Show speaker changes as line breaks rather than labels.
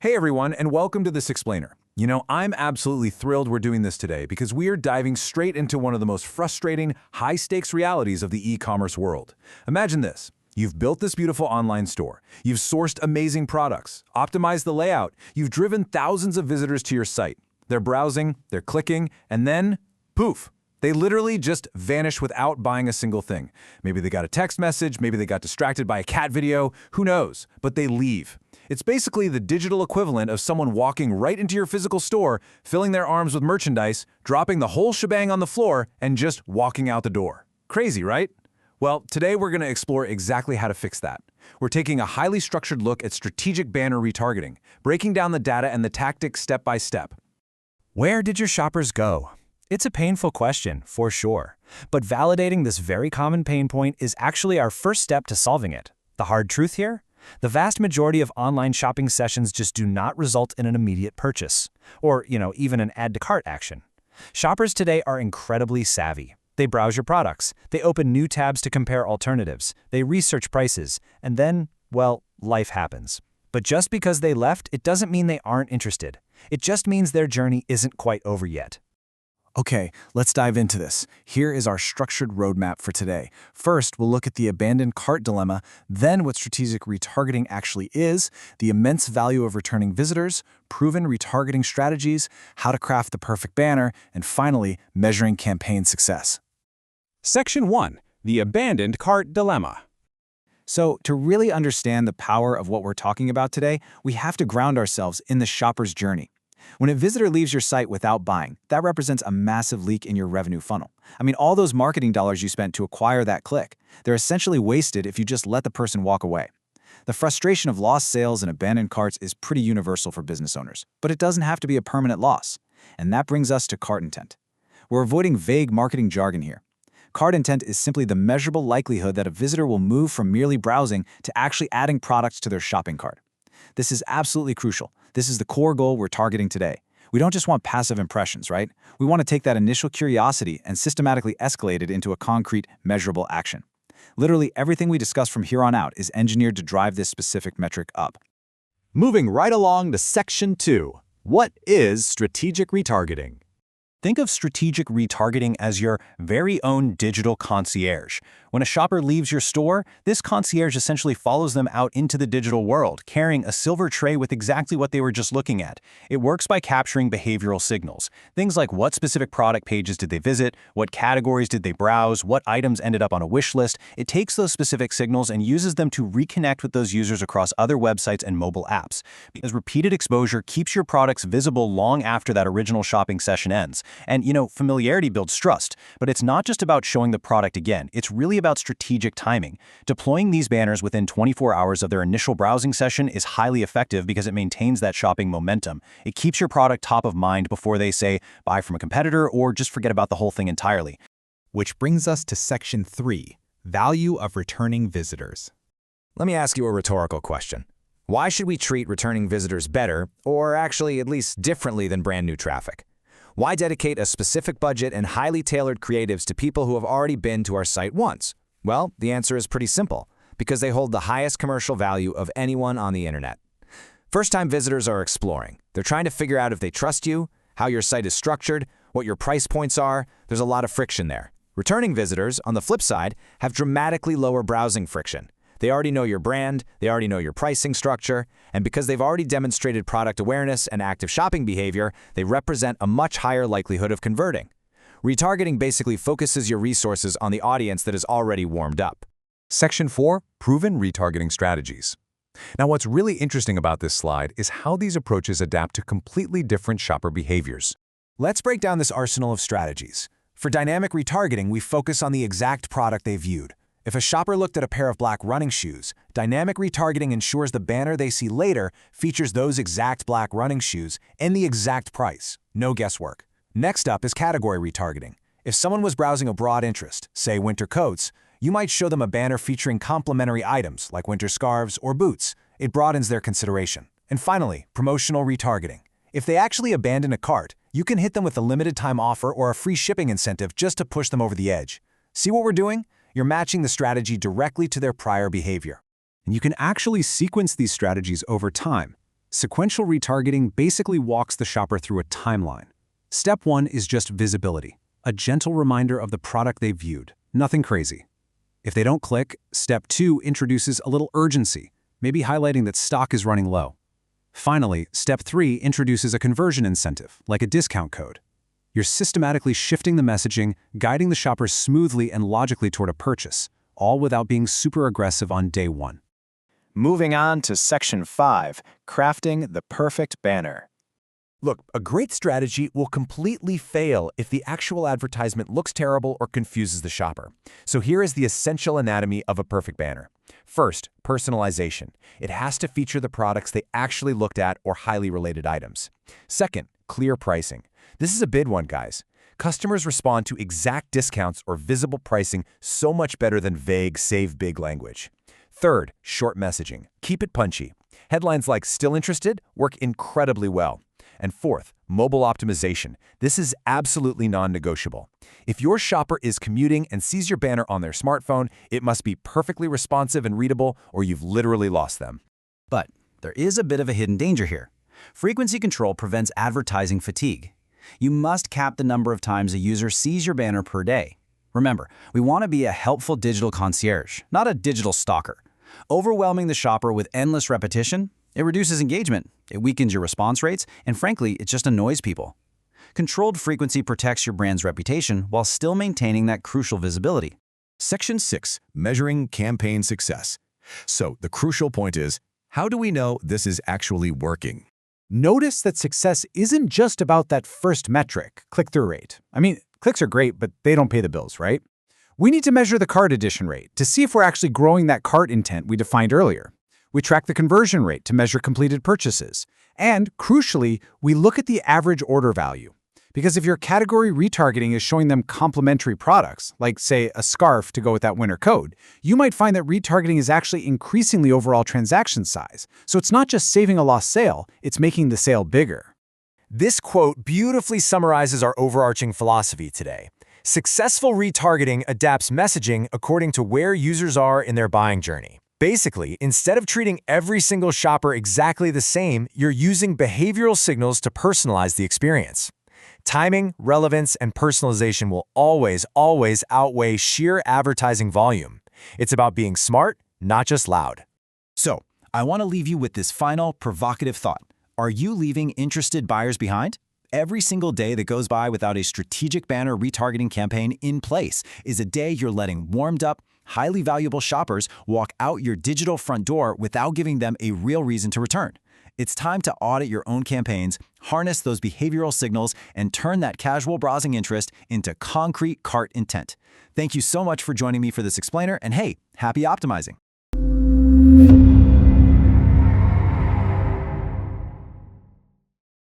Hey everyone, and welcome to This Explainer. I'm absolutely thrilled we're doing this today because we are diving straight into one of the most frustrating, high-stakes realities of the e-commerce world. Imagine this. You've built this beautiful online store. You've sourced amazing products, optimized the layout, you've driven thousands of visitors to your site. They're browsing, they're clicking, and then, poof! They literally just vanish without buying a single thing. Maybe they got a text message, maybe they got distracted by a cat video, who knows, but they leave. It's basically the digital equivalent of someone walking right into your physical store, filling their arms with merchandise, dropping the whole shebang on the floor, and just walking out the door. Crazy, right? Well, today we're going to explore exactly how to fix that. We're taking a highly structured look at strategic banner retargeting, breaking down the data and the tactics step by step.
Where did your shoppers go? It's a painful question, for sure. But validating this very common pain point is actually our first step to solving it. The hard truth here? The vast majority of online shopping sessions just do not result in an immediate purchase, or, even an add to cart action. Shoppers today are incredibly savvy. They browse your products, they open new tabs to compare alternatives, they research prices, and then, well, life happens. But just because they left, it doesn't mean they aren't interested. It just means their journey isn't quite over yet.
Okay, let's dive into this. Here is our structured roadmap for today. First, we'll look at the abandoned cart dilemma, then what strategic retargeting actually is, the immense value of returning visitors, proven retargeting strategies, how to craft the perfect banner, and finally, measuring campaign success.
Section 1. The Abandoned Cart Dilemma.
So, to really understand the power of what we're talking about today, we have to ground ourselves in the shopper's journey. When a visitor leaves your site without buying, that represents a massive leak in your revenue funnel. All those marketing dollars you spent to acquire that click, they're essentially wasted if you just let the person walk away. The frustration of lost sales and abandoned carts is pretty universal for business owners, but it doesn't have to be a permanent loss. And that brings us to cart intent. We're avoiding vague marketing jargon here. Cart intent is simply the measurable likelihood that a visitor will move from merely browsing to actually adding products to their shopping cart. This is absolutely crucial. This is the core goal we're targeting today. We don't just want passive impressions, right? We want to take that initial curiosity and systematically escalate it into a concrete, measurable action. Literally everything we discuss from here on out is engineered to drive this specific metric up.
Moving right along to Section 2. What is strategic retargeting?
Think of strategic retargeting as your very own digital concierge. When a shopper leaves your store, this concierge essentially follows them out into the digital world, carrying a silver tray with exactly what they were just looking at. It works by capturing behavioral signals. Things like what specific product pages did they visit, what categories did they browse, what items ended up on a wish list. It takes those specific signals and uses them to reconnect with those users across other websites and mobile apps. Because repeated exposure keeps your products visible long after that original shopping session ends. And, familiarity builds trust. But it's not just about showing the product again. It's really about strategic timing. Deploying these banners within 24 hours of their initial browsing session is highly effective because it maintains that shopping momentum. It keeps your product top of mind before they say, buy from a competitor or just forget about the whole thing entirely.
Which brings us to Section 3, Value of Returning Visitors.
Let me ask you a rhetorical question. Why should we treat returning visitors better, or actually at least differently than brand new traffic? Why dedicate a specific budget and highly tailored creatives to people who have already been to our site once? Well, the answer is pretty simple, because they hold the highest commercial value of anyone on the internet. First-time visitors are exploring. They're trying to figure out if they trust you, how your site is structured, what your price points are. There's a lot of friction there. Returning visitors, on the flip side, have dramatically lower browsing friction. They already know your brand, they already know your pricing structure, and because they've already demonstrated product awareness and active shopping behavior, they represent a much higher likelihood of converting. Retargeting basically focuses your resources on the audience that is already warmed up.
Section 4. Proven retargeting strategies. Now, what's really interesting about this slide is how these approaches adapt to completely different shopper behaviors.
Let's break down this arsenal of strategies. For dynamic retargeting, we focus on the exact product they viewed. If a shopper looked at a pair of black running shoes, dynamic retargeting ensures the banner they see later features those exact black running shoes and the exact price. No guesswork. Next up is category retargeting. If someone was browsing a broad interest, say winter coats, you might show them a banner featuring complementary items like winter scarves or boots. It broadens their consideration. And finally, promotional retargeting. If they actually abandon a cart, you can hit them with a limited time offer or a free shipping incentive just to push them over the edge. See what we're doing? You're matching the strategy directly to their prior behavior.
And you can actually sequence these strategies over time.
Sequential retargeting basically walks the shopper through a timeline. Step 1 is just visibility, a gentle reminder of the product they viewed, nothing crazy. If they don't click, Step 2 introduces a little urgency, maybe highlighting that stock is running low. Finally, Step 3 introduces a conversion incentive, like a discount code. You're systematically shifting the messaging, guiding the shopper smoothly and logically toward a purchase, all without being super aggressive on day 1.
Moving on to Section 5, crafting the perfect banner.
Look, a great strategy will completely fail if the actual advertisement looks terrible or confuses the shopper. So here is the essential anatomy of a perfect banner. First, personalization. It has to feature the products they actually looked at or highly related items. Second, clear pricing. This is a big one, guys. Customers respond to exact discounts or visible pricing so much better than vague, save big language. Third, short messaging. Keep it punchy. Headlines like "Still interested?" work incredibly well. And fourth, mobile optimization. This is absolutely non-negotiable. If your shopper is commuting and sees your banner on their smartphone, it must be perfectly responsive and readable, or you've literally lost them.
But there is a bit of a hidden danger here. Frequency control prevents advertising fatigue. You must cap the number of times a user sees your banner per day. Remember, we want to be a helpful digital concierge, not a digital stalker. Overwhelming the shopper with endless repetition, it reduces engagement, it weakens your response rates, and frankly, it just annoys people. Controlled frequency protects your brand's reputation while still maintaining that crucial visibility.
Section 6, measuring campaign success. So the crucial point is, how do we know this is actually working?
Notice that success isn't just about that first metric, click-through rate. I mean, clicks are great, but they don't pay the bills, right? We need to measure the cart addition rate to see if we're actually growing that cart intent we defined earlier. We track the conversion rate to measure completed purchases. And, crucially, we look at the average order value. Because if your category retargeting is showing them complementary products, like, say, a scarf to go with that winter coat, you might find that retargeting is actually increasing the overall transaction size. So it's not just saving a lost sale, it's making the sale bigger.
This quote beautifully summarizes our overarching philosophy today. Successful retargeting adapts messaging according to where users are in their buying journey. Basically, instead of treating every single shopper exactly the same, you're using behavioral signals to personalize the experience. Timing, relevance, and personalization will always outweigh sheer advertising volume. It's about being smart, not just loud.
So, I want to leave you with this final, provocative thought. Are you leaving interested buyers behind? Every single day that goes by without a strategic banner retargeting campaign in place is a day you're letting warmed up, highly valuable shoppers walk out your digital front door without giving them a real reason to return. It's time to audit your own campaigns, harness those behavioral signals, and turn that casual browsing interest into concrete cart intent. Thank you so much for joining me for this explainer, and hey, happy optimizing!